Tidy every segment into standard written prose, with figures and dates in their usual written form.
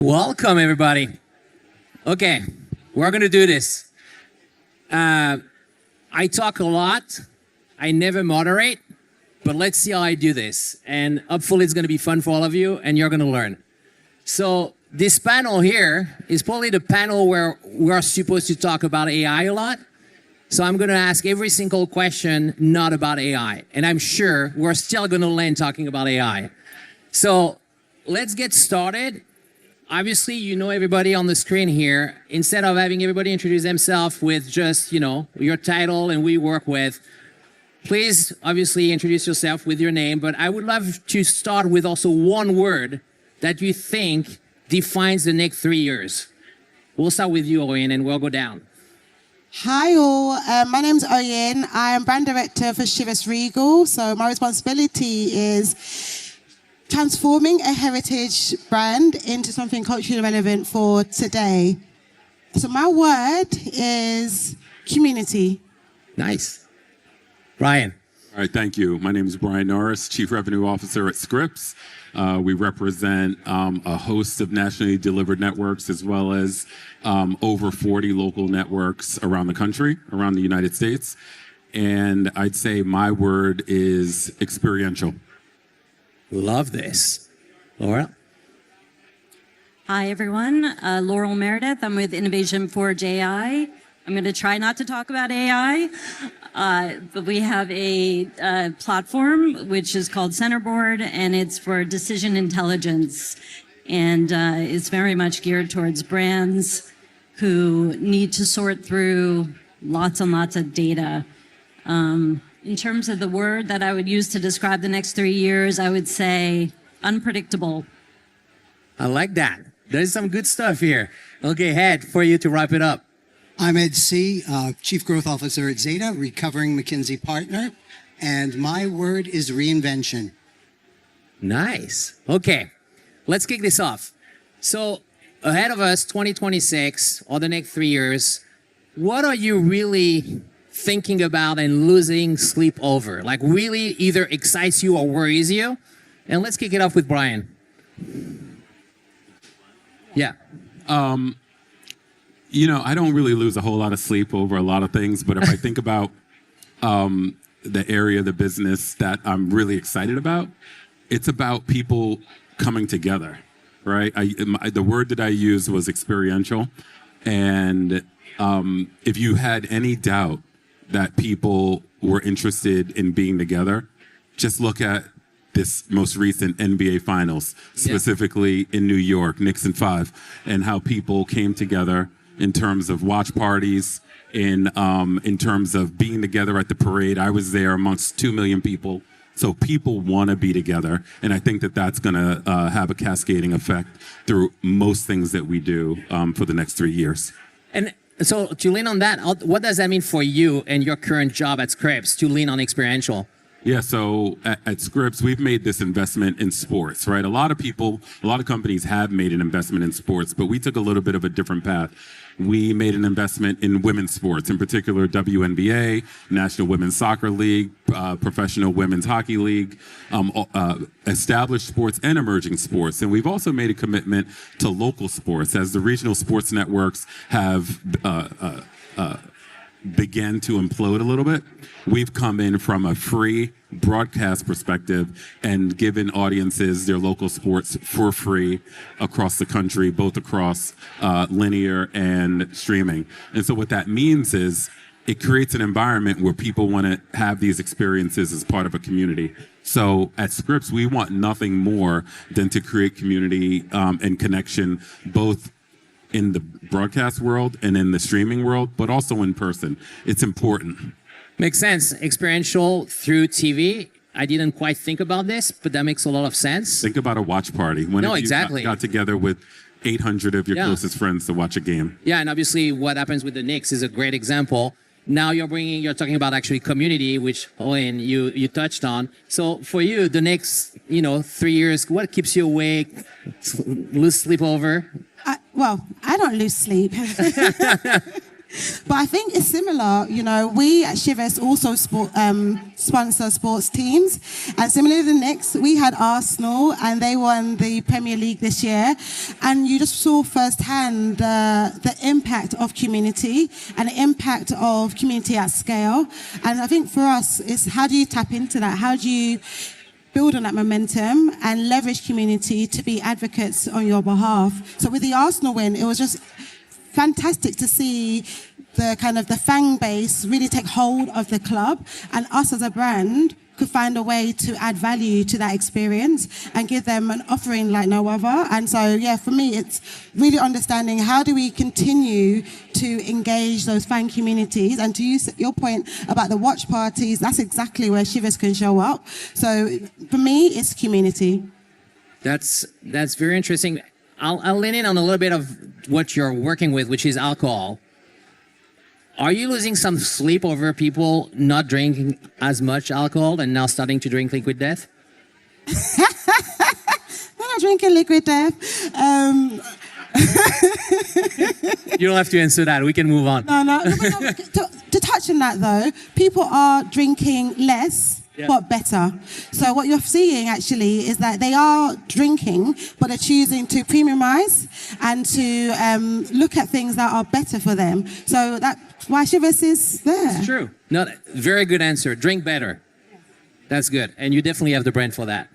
Welcome, everybody. Okay, we're going to do this. I talk a lot. I never moderate, but let's see how I do this. And hopefully it's going to be fun for all of you, and you're going to learn. So this panel here is probably the panel where we're supposed to talk about AI a lot. So I'm going to ask every single question not about AI. And I'm sure we're still going to land talking about AI. So let's get started. Obviously, you know everybody on the screen here. Instead of having everybody introduce themselves with just, your title and who you work with, please obviously introduce yourself with your name. But I would love to start with also one word that you think defines the next 3 years. We'll start with you, Oyin, and we'll go down. Hi all, my name's Oyin. I am brand director for Chivas Regal. So my responsibility is transforming a heritage brand into something culturally relevant for today. So my word is community. Nice. Brian. All right, thank you. My name is Brian Norris, Chief Revenue Officer at Scripps. We represent a host of nationally delivered networks as well as over 40 local networks around the country, around the United States. And I'd say my word is experiential. Love this. Laurel? Hi, everyone. Laurel Meredith. I'm with InnovationForge AI. I'm going to try not to talk about AI, but we have a platform which is called Centerboard, and it's for decision intelligence. And it's very much geared towards brands who need to sort through lots and lots of data. In terms of the word that I would use to describe the next 3 years, I would say unpredictable. I like that. There's some good stuff here. Okay, Ed, for you to wrap it up. I'm Ed C., Chief Growth Officer at Zeta, recovering McKinsey partner, and my word is reinvention. Nice. Okay, let's kick this off. So ahead of us, 2026, or the next 3 years, what are you really thinking about and losing sleep over? Like really either excites you or worries you? And let's kick it off with Brian. Yeah. I don't really lose a whole lot of sleep over a lot of things, but if I think about the area of the business that I'm really excited about, it's about people coming together, right? The word that I used was experiential. And if you had any doubt that people were interested in being together, just look at this most recent NBA Finals, specifically in New York, Knicks in 5, and how people came together in terms of watch parties, in terms of being together at the parade. I was there amongst 2 million people. So people want to be together, and I think that that's going to have a cascading effect through most things that we do for the next 3 years. And so to lean on that, what does that mean for you and your current job at Scripps to lean on experiential? Yeah, so at Scripps, we've made this investment in sports, right? A lot of companies have made an investment in sports, but we took a little bit of a different path. We made an investment in women's sports, in particular WNBA, National Women's Soccer League, Professional Women's Hockey League, established sports and emerging sports. And we've also made a commitment to local sports as the regional sports networks have began to implode a little bit. We've come in from a free broadcast perspective and given audiences their local sports for free across the country, both across linear and streaming. And so what that means is it creates an environment where people want to have these experiences as part of a community. So at Scripps, we want nothing more than to create community and connection, both in the broadcast world and in the streaming world, but also in person. It's important. Makes sense. Experiential through TV. I didn't quite think about this, but that makes a lot of sense. Think about a watch party. When exactly. You got together with 800 of your closest friends to watch a game. Yeah, and obviously what happens with the Knicks is a great example. Now you're talking about actually community, which Oyin, you touched on. So for you, the next 3 years, what keeps you awake, lose sleep over? I don't lose sleep. But I think it's similar. You know, we at Chivas also sponsor sports teams. And similarly to the Knicks, we had Arsenal and they won the Premier League this year. And you just saw firsthand the impact of community and the impact of community at scale. And I think for us, it's how do you tap into that? How do you build on that momentum and leverage community to be advocates on your behalf? So with the Arsenal win, it was just fantastic to see the kind of the fan base really take hold of the club, and us as a brand could find a way to add value to that experience and give them an offering like no other. And so, yeah, for me, it's really understanding how do we continue to engage those fan communities. And to use your point about the watch parties, that's exactly where Chivas can show up. So for me, it's community. That's very interesting. I'll lean in on a little bit of what you're working with, which is alcohol. Are you losing some sleep over people not drinking as much alcohol and now starting to drink liquid death? We're not drinking liquid death. You don't have to answer that. We can move on. No. To touch on that, though, people are drinking less, but better. So what you're seeing, actually, is that they are drinking, but they're choosing to premiumize and to look at things that are better for them. So that's why Chivas is there. It's true. No, very good answer. Drink better. That's good. And you definitely have the brand for that.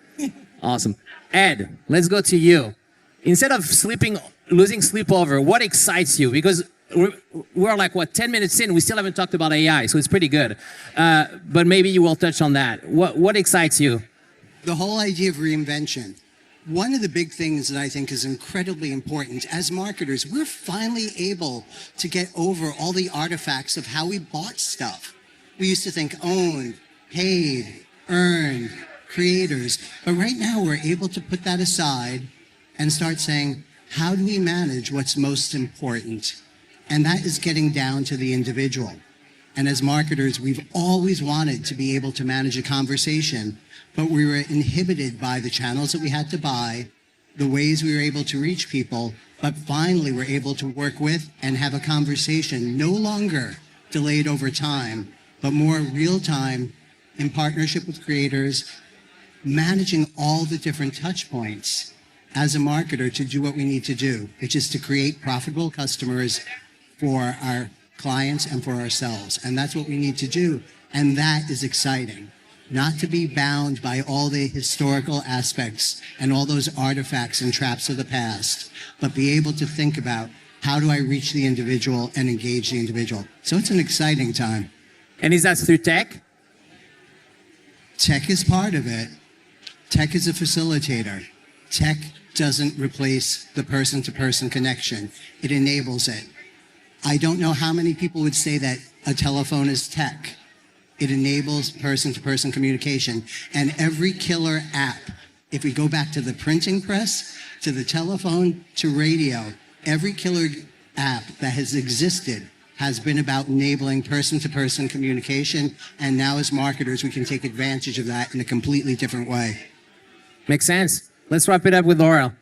Awesome. Ed, let's go to you. Instead of losing sleep over, what excites you? Because we're like, 10 minutes in, we still haven't talked about AI, so it's pretty good. But maybe you will touch on that. What excites you? The whole idea of reinvention. One of the big things that I think is incredibly important as marketers, we're finally able to get over all the artifacts of how we bought stuff. We used to think owned, paid, earned, creators. But right now we're able to put that aside and start saying, how do we manage what's most important? And that is getting down to the individual. And as marketers, we've always wanted to be able to manage a conversation, but we were inhibited by the channels that we had to buy, the ways we were able to reach people, but finally we're able to work with and have a conversation no longer delayed over time, but more real time in partnership with creators, managing all the different touch points as a marketer to do what we need to do, which is to create profitable customers for our clients and for ourselves. And that's what we need to do. And that is exciting. Not to be bound by all the historical aspects and all those artifacts and traps of the past, but be able to think about how do I reach the individual and engage the individual. So it's an exciting time. And is that through tech? Tech is part of it. Tech is a facilitator. Tech doesn't replace the person-to-person connection. It enables it. I don't know how many people would say that a telephone is tech. It enables person-to-person communication. And every killer app, if we go back to the printing press, to the telephone, to radio, every killer app that has existed has been about enabling person-to-person communication. And now as marketers, we can take advantage of that in a completely different way. Makes sense. Let's wrap it up with Laurel.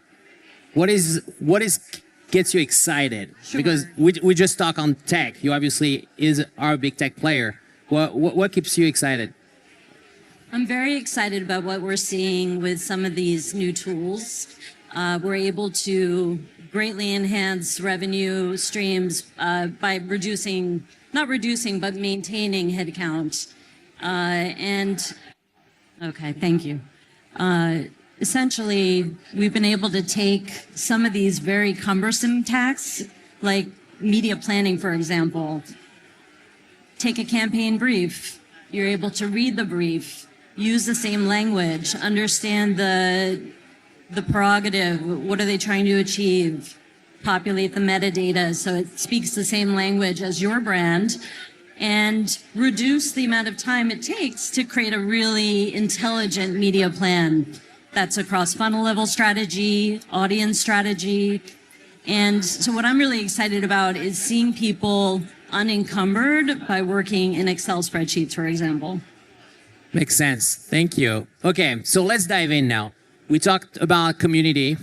What gets you excited? Sure. Because we just talk on tech. You obviously are a big tech player. What keeps you excited? I'm very excited about what we're seeing with some of these new tools. We're able to greatly enhance revenue streams by not reducing, but maintaining headcount. Okay, thank you. Essentially, we've been able to take some of these very cumbersome tasks, like media planning, for example. Take a campaign brief. You're able to read the brief, use the same language, understand the prerogative, what are they trying to achieve, populate the metadata so it speaks the same language as your brand, and reduce the amount of time it takes to create a really intelligent media plan. That's across funnel level strategy, audience strategy. And so what I'm really excited about is seeing people unencumbered by working in Excel spreadsheets, for example. Makes sense. Thank you. Okay, so let's dive in now. We talked about community.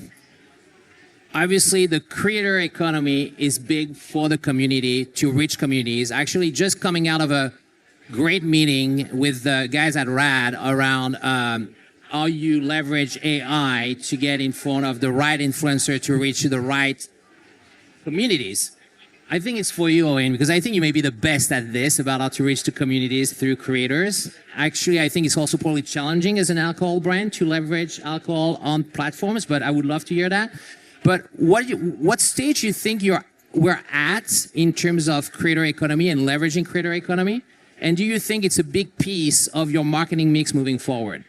obviously the creator economy is big for the community to reach communities. Actually, just coming out of a great meeting with the guys at Rad around how you leverage AI to get in front of the right influencer to reach the right communities. I think it's for you, Oyin, because I think you may be the best at this, about how to reach the communities through creators. Actually, I think it's also probably challenging as an alcohol brand to leverage alcohol on platforms, but I would love to hear that. But what stage do you think we're at in terms of creator economy and leveraging creator economy? And do you think it's a big piece of your marketing mix moving forward?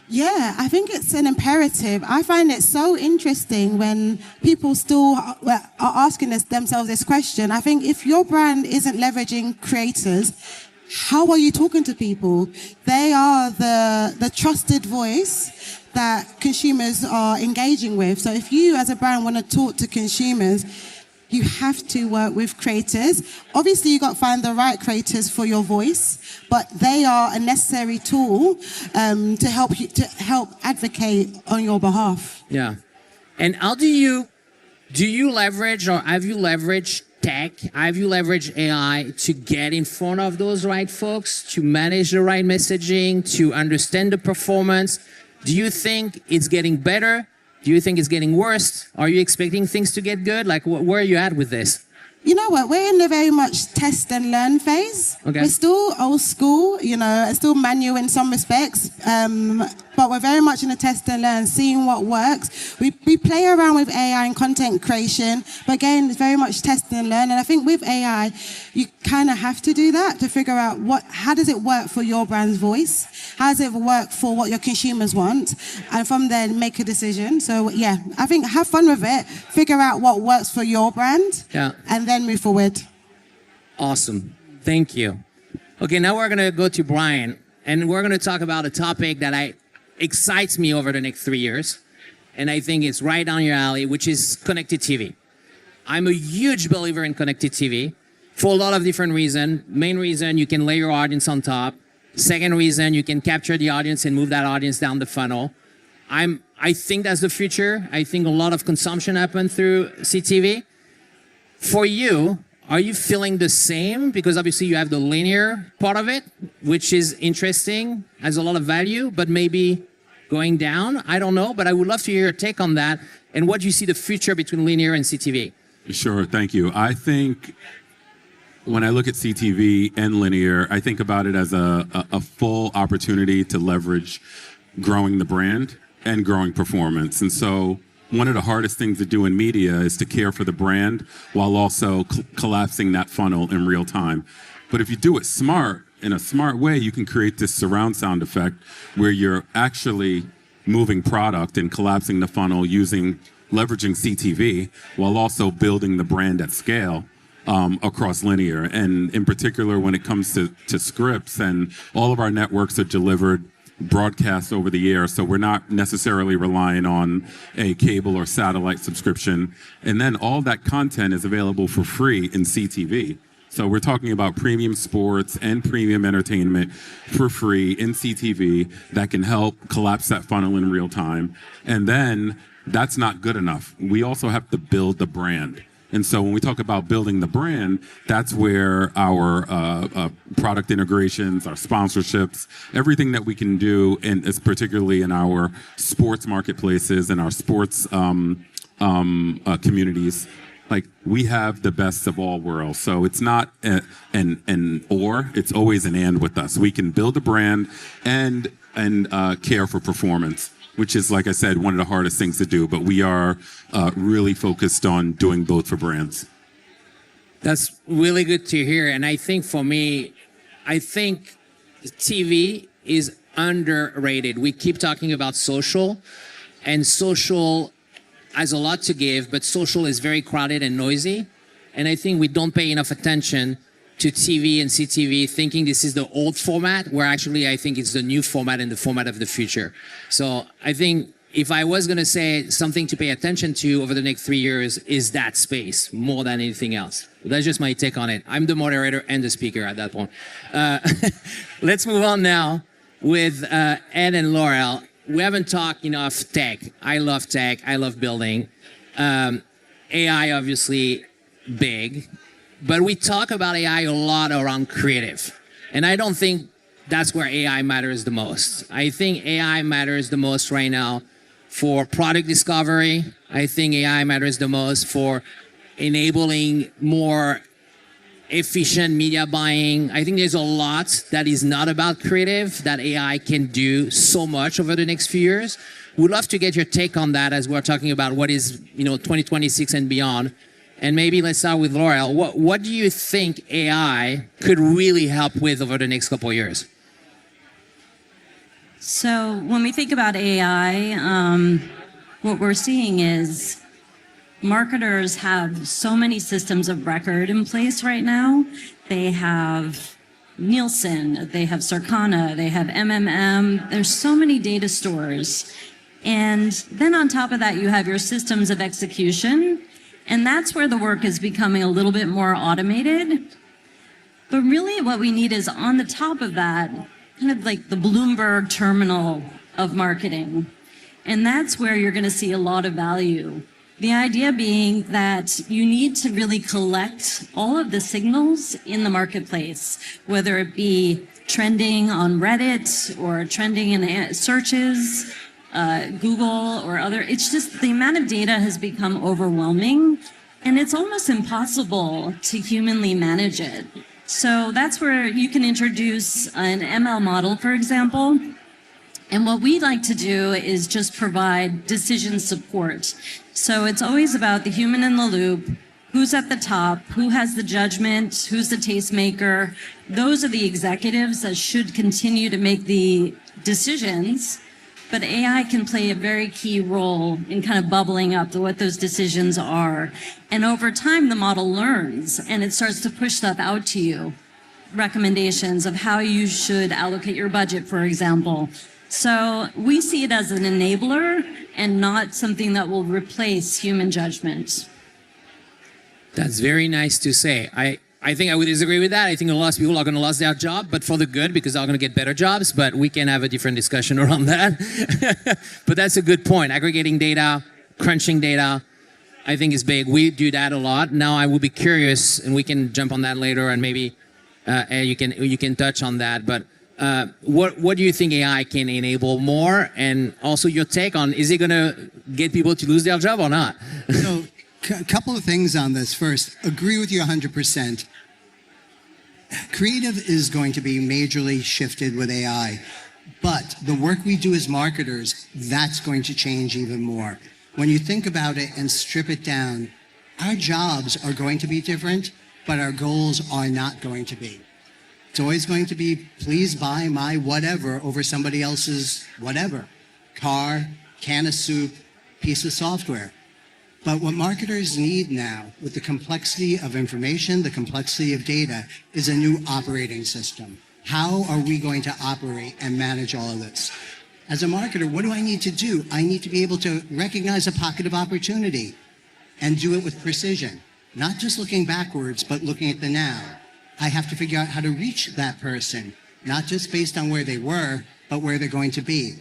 Yeah, I think it's an imperative. I find it so interesting when people still are asking themselves this question. I think if your brand isn't leveraging creators, how are you talking to people? They are the trusted voice that consumers are engaging with. So if you as a brand want to talk to consumers, you have to work with creators. Obviously, you got to find the right creators for your voice, but they are a necessary tool to help advocate on your behalf. Yeah. And how do you leverage, or have you leveraged tech? Have you leveraged AI to get in front of those right folks, to manage the right messaging, to understand the performance? Do you think it's getting better? Do you think it's getting worse? Are you expecting things to get good? Like, where are you at with this? You know what? We're in the very much test and learn phase. Okay. We're still old school, still manual in some respects, but we're very much in a test and learn, seeing what works. We play around with AI and content creation, but again, it's very much test and learn. And I think with AI, you kind of have to do that to figure out how does it work for your brand's voice? How does it work for what your consumers want? And from there, make a decision. So yeah, I think have fun with it, figure out what works for your brand, and then move forward. Awesome. Thank you. Okay, now we're going to go to Brian, and we're going to talk about a topic that excites me over the next 3 years, and I think it's right down your alley, which is connected TV. I'm a huge believer in connected TV for a lot of different reasons. Main reason, you can lay your audience on top. Second reason, you can capture the audience and move that audience down the funnel. I think that's the future. I think a lot of consumption happens through CTV. For you, are you feeling the same? Because obviously you have the linear part of it, which is interesting, has a lot of value, but maybe going down. I don't know, but I would love to hear your take on that. And what do you see the future between linear and CTV? Sure, thank you. I think when I look at CTV and linear, I think about it as a full opportunity to leverage growing the brand and growing performance. And so one of the hardest things to do in media is to care for the brand while also collapsing that funnel in real time. But if you do it in a smart way, you can create this surround sound effect where you're actually moving product and collapsing the funnel leveraging CTV while also building the brand at scale across linear. And in particular, when it comes to Scripps, and all of our networks are delivered broadcast over the air, so we're not necessarily relying on a cable or satellite subscription. And then all that content is available for free in CTV. So we're talking about premium sports and premium entertainment for free in CTV that can help collapse that funnel in real time. And then that's not good enough. We also have to build the brand. And so when we talk about building the brand, that's where our product integrations, our sponsorships, everything that we can do, and is particularly in our sports marketplaces and our sports communities, like we have the best of all worlds. So it's not an or, it's always an and with us. We can build a brand and care for performance, which is, like I said, one of the hardest things to do, but we are really focused on doing both for brands. That's really good to hear. And I think for me, I think TV is underrated. We keep talking about social, and social has a lot to give, but social is very crowded and noisy. And I think we don't pay enough attention to TV and CTV, thinking this is the old format, where actually I think it's the new format and the format of the future. So I think if I was going to say something to pay attention to over the next 3 years, is that space more than anything else. That's just my take on it. I'm the moderator and the speaker at that point. Let's move on now with Ed and Laurel. We haven't talked enough tech. I love tech. I love building. AI obviously big, but we talk about AI a lot around creative. And I don't think that's where AI matters the most. I think AI matters the most right now for product discovery. I think AI matters the most for enabling more efficient media buying. I think there's a lot that is not about creative that AI can do so much over the next few years. We'd love to get your take on that as we're talking about what is, 2026 and beyond. And maybe let's start with Laurel. What do you think AI could really help with over the next couple of years? So when we think about AI, what we're seeing is marketers have so many systems of record in place right now. They have Nielsen, they have Circana, they have MMM. There's so many data stores. And then on top of that, you have your systems of execution. And that's where the work is becoming a little bit more automated. But really what we need is on the top of that, kind of like the Bloomberg terminal of marketing. And that's where you're going to see a lot of value. The idea being that you need to really collect all of the signals in the marketplace, whether it be trending on Reddit or trending in searches, Google or other. It's just the amount of data has become overwhelming and it's almost impossible to humanly manage it. So that's where you can introduce an ML model, for example. And what we like to do is just provide decision support. So it's always about the human in the loop, who's at the top, who has the judgment, who's the tastemaker. Those are the executives that should continue to make the decisions. But AI can play a very key role in kind of bubbling up to what those decisions are. And over time, the model learns and it starts to push stuff out to you. Recommendations of how you should allocate your budget, for example. So we see it as an enabler and not something that will replace human judgment. That's very nice to say. I think I would disagree with that. I think a lot of people are going to lose their job, but for the good, because they're going to get better jobs. But we can have a different discussion around that. But that's a good point. Aggregating data, crunching data, I think is big. We do that a lot. Now I will be curious, and we can jump on that later, and maybe you can touch on that. But what do you think AI can enable more? And also your take on, is it going to get people to lose their job or not? So, a couple of things on this. First, agree with you 100%. Creative is going to be majorly shifted with AI, but the work we do as marketers, that's going to change even more. When you think about it and strip it down, our jobs are going to be different, but our goals are not going to be. It's always going to be, please buy my whatever over somebody else's whatever. Car, can of soup, piece of software. But what marketers need now, with the complexity of information, the complexity of data, is a new operating system. How are we going to operate and manage all of this? As a marketer, what do I need to do? I need to be able to recognize a pocket of opportunity and do it with precision. Not just looking backwards, but looking at the now. I have to figure out how to reach that person, not just based on where they were, but where they're going to be.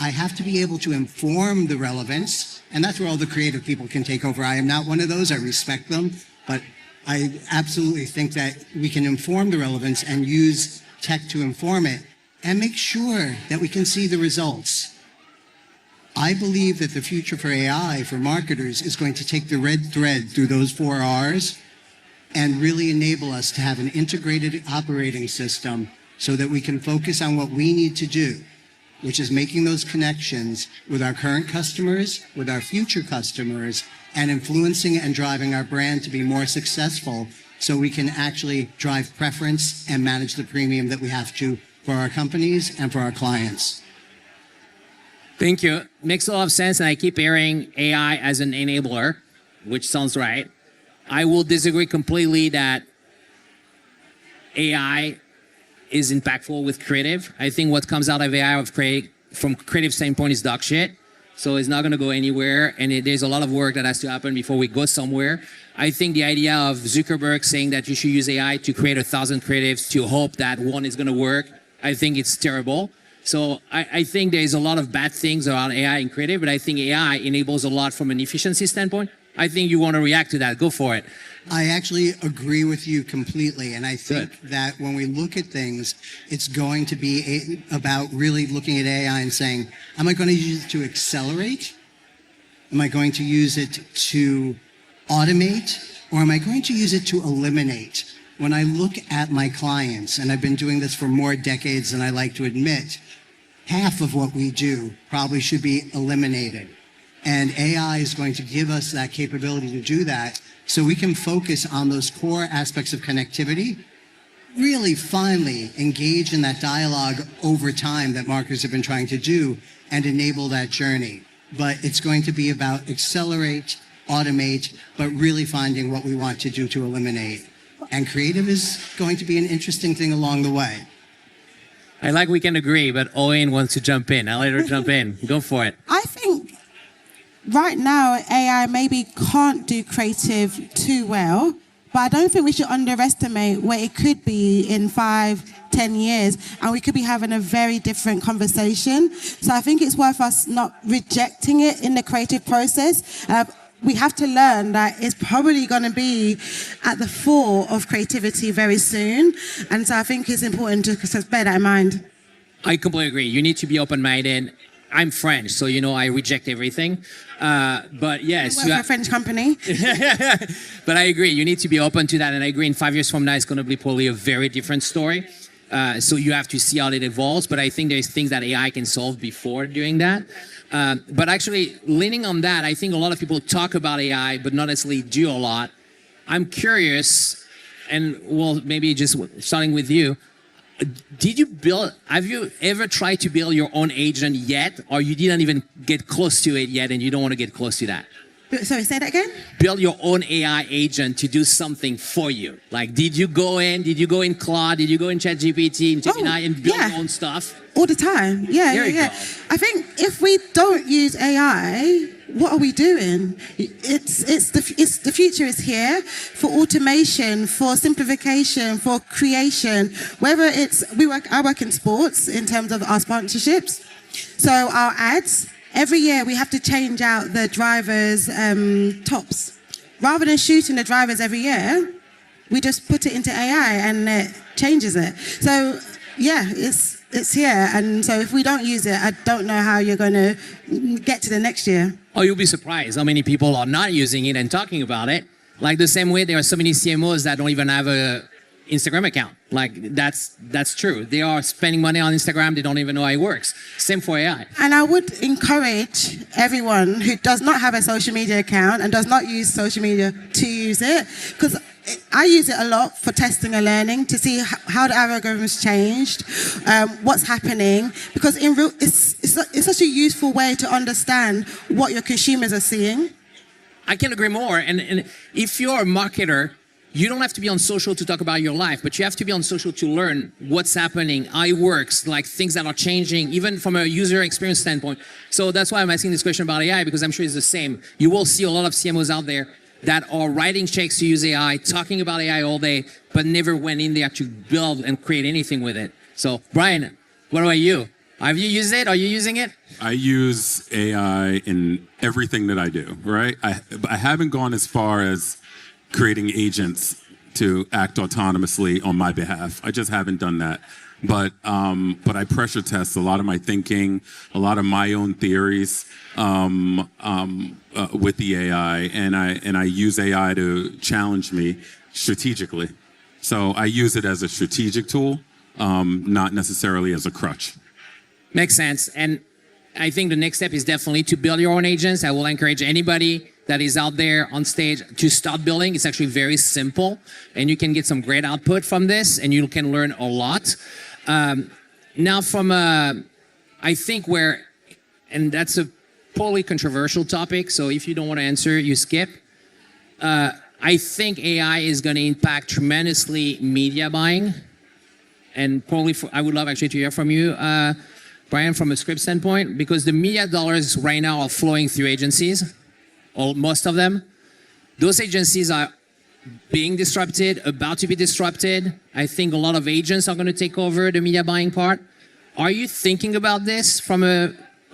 I have to be able to inform the relevance, and that's where all the creative people can take over. I am not one of those. I respect them, but I absolutely think that we can inform the relevance and use tech to inform it and make sure that we can see the results. I believe that the future for AI, for marketers, is going to take the red thread through those 4 R's and really enable us to have an integrated operating system so that we can focus on what we need to do, which is making those connections with our current customers, with our future customers, and influencing and driving our brand to be more successful so we can actually drive preference and manage the premium that we have to for our companies and for our clients. Thank you. Makes a lot of sense, and I keep hearing AI as an enabler, which sounds right. I will disagree completely that AI is impactful with creative. I think what comes out of AI from creative standpoint is dog shit. So it's not going to go anywhere. And there's a lot of work that has to happen before we go somewhere. I think the idea of Zuckerberg saying that you should use AI to create 1,000 creatives to hope that one is going to work, I think it's terrible. So I think there's a lot of bad things around AI and creative, but I think AI enables a lot from an efficiency standpoint. I think you want to react to that. Go for it. I actually agree with you completely. And I think that when we look at things, it's going to be about really looking at AI and saying, am I going to use it to accelerate? Am I going to use it to automate? Or am I going to use it to eliminate? When I look at my clients, and I've been doing this for more decades than I like to admit, half of what we do probably should be eliminated. And AI is going to give us that capability to do that so we can focus on those core aspects of connectivity, really finally engage in that dialogue over time that marketers have been trying to do and enable that journey. But it's going to be about accelerate, automate, but really finding what we want to do to eliminate. And creative is going to be an interesting thing along the way. I like we can agree, but Oyin wants to jump in. I'll let her jump in. Go for it. I think right now AI maybe can't do creative too well, but I don't think we should underestimate where it could be in 5-10 years, and we could be having a very different conversation. So I think it's worth us not rejecting it in the creative process. We have to learn that it's probably going to be at the fore of creativity very soon, and so I think it's important to bear that in mind. I completely agree. You need to be open-minded. I'm French, so I reject everything. But yes, I work for a French company. But I agree. You need to be open to that, and I agree. In 5 years from now, it's going to be probably a very different story. So you have to see how it evolves. But I think there's things that AI can solve before doing that. But actually, leaning on that, I think a lot of people talk about AI, but not necessarily do a lot. I'm curious, and well, maybe just starting with you. Have you ever tried to build your own agent yet, or you didn't even get close to it yet and you don't want to get close to that? Sorry, say that again? Build your own AI agent to do something for you. Like, did you go in Claude, did you go in ChatGPT, Gemini, and build your own stuff? All the time, yeah. I think if we don't use AI, what are we doing? The future is here for automation, for simplification, for creation. Whether I work in sports in terms of our sponsorships. So our ads, every year we have to change out the drivers' tops. Rather than shooting the drivers every year, we just put it into AI and it changes it. So yeah, it's here. And so if we don't use it, I don't know how you're going to get to the next year. Oh, you'll be surprised how many people are not using it and talking about it. Like the same way there are so many CMOs that don't even have a Instagram account. Like that's true. They are spending money on Instagram. They don't even know how it works. Same for AI. And I would encourage everyone who does not have a social media account and does not use social media to use it, because I use it a lot for testing and learning to see how the algorithms changed, what's happening, because it's such a useful way to understand what your consumers are seeing. I can agree more. And if you're a marketer, you don't have to be on social to talk about your life, but you have to be on social to learn what's happening, how it works, like things that are changing, even from a user experience standpoint. So that's why I'm asking this question about AI, because I'm sure it's the same. You will see a lot of CMOs out there that are writing checks to use AI, talking about AI all day, but never went in there to build and create anything with it. So, Brian, what about you? Have you used it? Are you using it? I use AI in everything that I do, right? I haven't gone as far as creating agents to act autonomously on my behalf. I just haven't done that. But I pressure test a lot of my thinking, a lot of my own theories with the AI, and I use AI to challenge me strategically. So I use it as a strategic tool, not necessarily as a crutch. Makes sense. And I think the next step is definitely to build your own agents. I will encourage anybody that is out there on stage to start building. It's actually very simple, and you can get some great output from this, and you can learn a lot. Now I think and that's a probably controversial topic, so if you don't want to answer, you skip. I think AI is going to impact tremendously media buying, and probably I would love actually to hear from you, Brian, from a Scripps standpoint, because the media dollars right now are flowing through agencies, or most of them. Those agencies are being disrupted, about to be disrupted. I think a lot of agents are going to take over the media buying part. Are you thinking about this from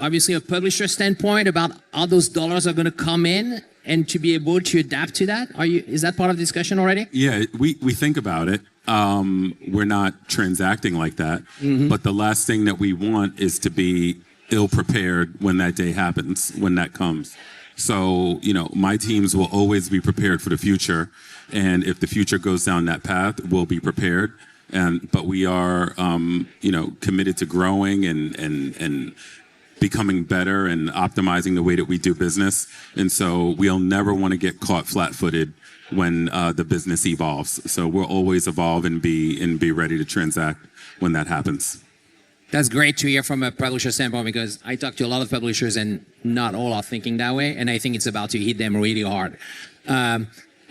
obviously a publisher standpoint about how those dollars are going to come in and to be able to adapt to that? Is that part of the discussion already? Yeah, we think about it. We're not transacting like that. But the last thing that we want is to be ill-prepared when that day happens, when that comes. So, my teams will always be prepared for the future. And if the future goes down that path, we'll be prepared. But we are, committed to growing and becoming better and optimizing the way that we do business. And so we'll never want to get caught flat-footed when the business evolves. So we'll always evolve and be ready to transact when that happens. That's great to hear from a publisher standpoint, because I talk to a lot of publishers and not all are thinking that way. And I think it's about to hit them really hard.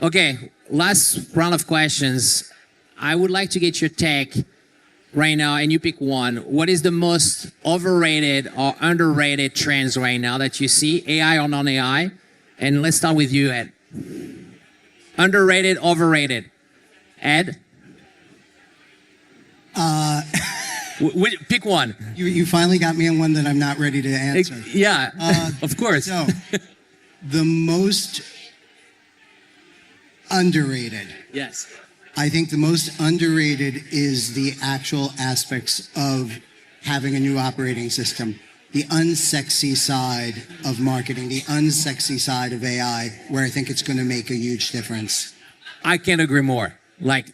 Okay, last round of questions. I would like to get your take right now, and you pick one. What is the most overrated or underrated trends right now that you see, AI or non-AI? And let's start with you, Ed. Underrated, overrated. Ed? Pick one. You finally got me on one that I'm not ready to answer. Yeah, of course. So, the most underrated. Yes. I think the most underrated is the actual aspects of having a new operating system. The unsexy side of marketing, the unsexy side of AI, where I think it's going to make a huge difference. I can't agree more. Like,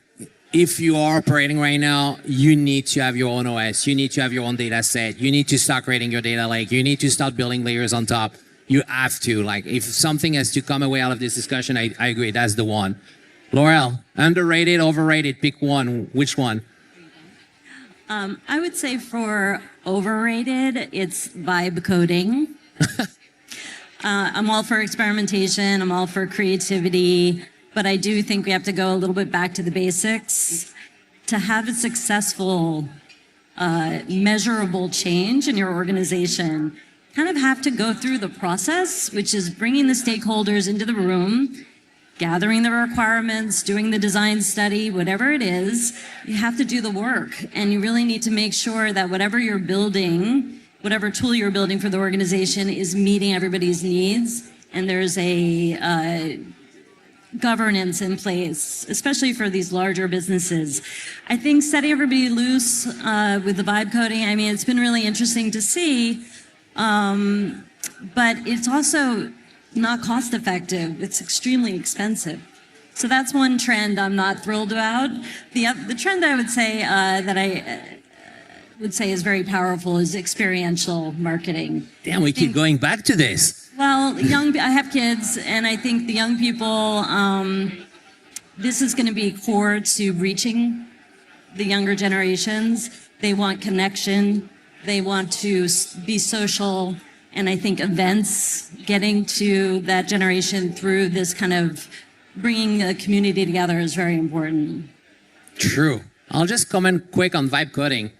if you are operating right now, you need to have your own OS. You need to have your own data set. You need to start creating your data lake. You need to start building layers on top. You have to. Like, if something has to come away out of this discussion, I agree. That's the one. Laurel, underrated, overrated, pick one. Which one? I would say for overrated, it's vibe coding. I'm all for experimentation. I'm all for creativity. But I do think we have to go a little bit back to the basics. To have a successful, measurable change in your organization, kind of have to go through the process, which is bringing the stakeholders into the room, gathering the requirements, doing the design study, whatever it is. You have to do the work, and you really need to make sure that whatever you're building, whatever tool you're building for the organization is meeting everybody's needs, and there's a governance in place, especially for these larger businesses. I think setting everybody loose with the vibe coding, I mean, it's been really interesting to see, but it's also not cost effective. It's extremely expensive. So that's one trend I'm not thrilled about. The trend I would say is very powerful is experiential marketing. Damn, we keep going back to this. Well, I have kids, and I think the young people, this is going to be core to reaching the younger generations. They want connection. They want to be social. And I think events, getting to that generation through this kind of bringing a community together is very important. True. I'll just comment quick on vibe coding.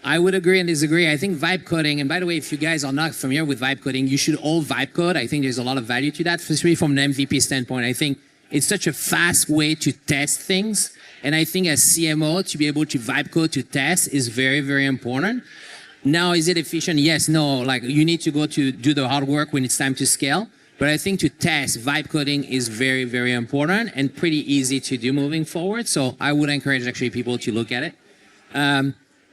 I would agree and disagree. I think vibe coding, and by the way, if you guys are not familiar with vibe coding, you should all vibe code. I think there's a lot of value to that, especially from an MVP standpoint. I think it's such a fast way to test things. And I think as CMO, to be able to vibe code to test is very, very important. Now, is it efficient? Yes, no. Like, you need to go to do the hard work when it's time to scale. But I think to test, vibe coding is very, very important and pretty easy to do moving forward. So I would encourage actually people to look at it.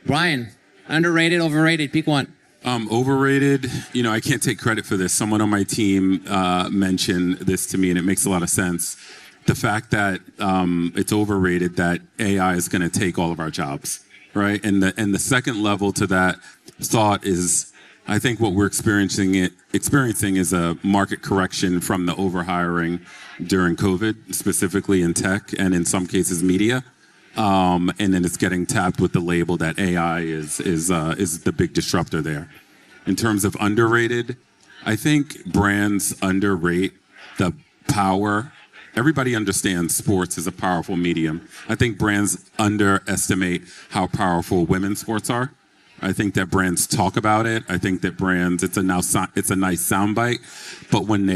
Brian, underrated, overrated, pick one. Overrated, I can't take credit for this. Someone on my team mentioned this to me, and it makes a lot of sense. The fact that it's overrated that AI is going to take all of our jobs, right? And the second level to that thought is, I think what we're experiencing is a market correction from the overhiring during COVID, specifically in tech and in some cases media. And then it's getting tapped with the label that AI is the big disruptor there. In terms of underrated, I think brands underrate the power. Everybody understands sports is a powerful medium. I think brands underestimate how powerful women's sports are. I think that brands talk about it. I think that brands, it's a nice soundbite, but when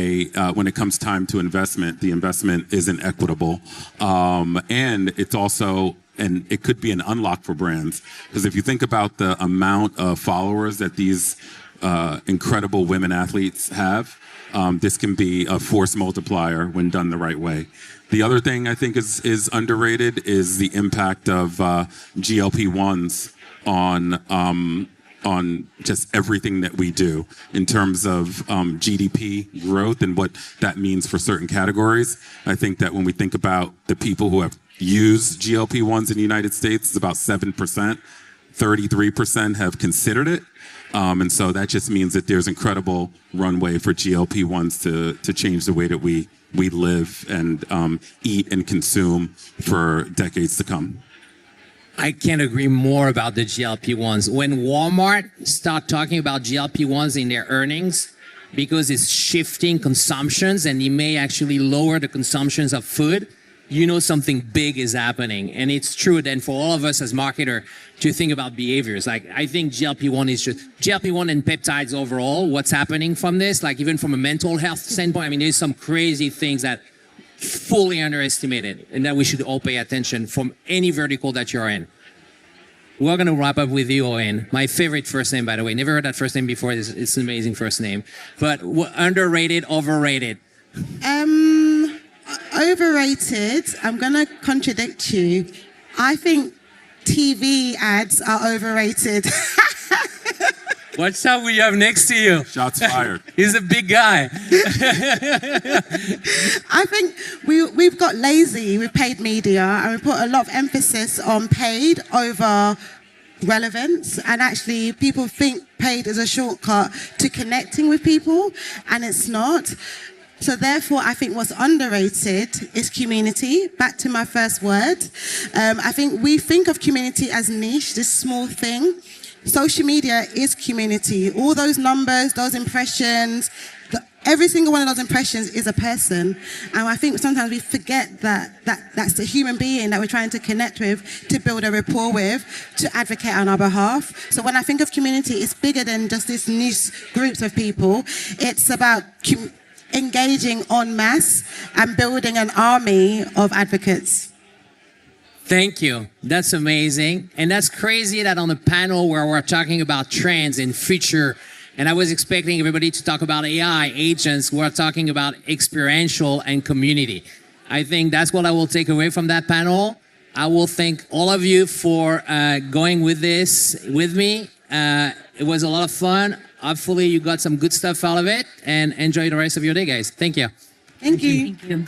it comes time to investment, the investment isn't equitable, and it's also and it could be an unlock for brands. Because if you think about the amount of followers that these incredible women athletes have, this can be a force multiplier when done the right way. The other thing I think is underrated is the impact of GLP-1s on just everything that we do in terms of GDP growth and what that means for certain categories. I think that when we think about the people who have used GLP-1s in the United States, it's about 7%. 33% have considered it. And so that just means that there's incredible runway for GLP-1s to change the way that we live and eat and consume for decades to come. I can't agree more about the GLP-1s. When Walmart start talking about GLP-1s in their earnings, because it's shifting consumptions and it may actually lower the consumptions of food, you know something big is happening. And it's true then for all of us as marketer to think about behaviors. Like I think GLP-1 is just, GLP-1 and peptides overall, what's happening from this, like even from a mental health standpoint, I mean, there's some crazy things that fully underestimated and that we should all pay attention from any vertical that you're in. We're going to wrap up with you, Oyin. My favorite first name, by the way. Never heard that first name before. It's an amazing first name. But underrated, overrated? Overrated. I'm going to contradict you. I think TV ads are overrated. What's up we have next to you? Shots fired. He's a big guy. I think we've got lazy with paid media and we put a lot of emphasis on paid over relevance, and actually people think paid is a shortcut to connecting with people, and it's not. So therefore, I think what's underrated is community. Back to my first word. I think we think of community as niche, this small thing. Social media is community. All those numbers, those impressions, every single one of those impressions is a person. And I think sometimes we forget that that's the human being that we're trying to connect with, to build a rapport with, to advocate on our behalf. So when I think of community, it's bigger than just these niche groups of people. It's about engaging en masse and building an army of advocates. Thank you. That's amazing. And that's crazy that on the panel where we're talking about trends and future, and I was expecting everybody to talk about AI, agents, we're talking about experiential and community. I think that's what I will take away from that panel. I will thank all of you for going with this with me. It was a lot of fun. Hopefully you got some good stuff out of it, and enjoy the rest of your day, guys. Thank you. Thank you. Thank you.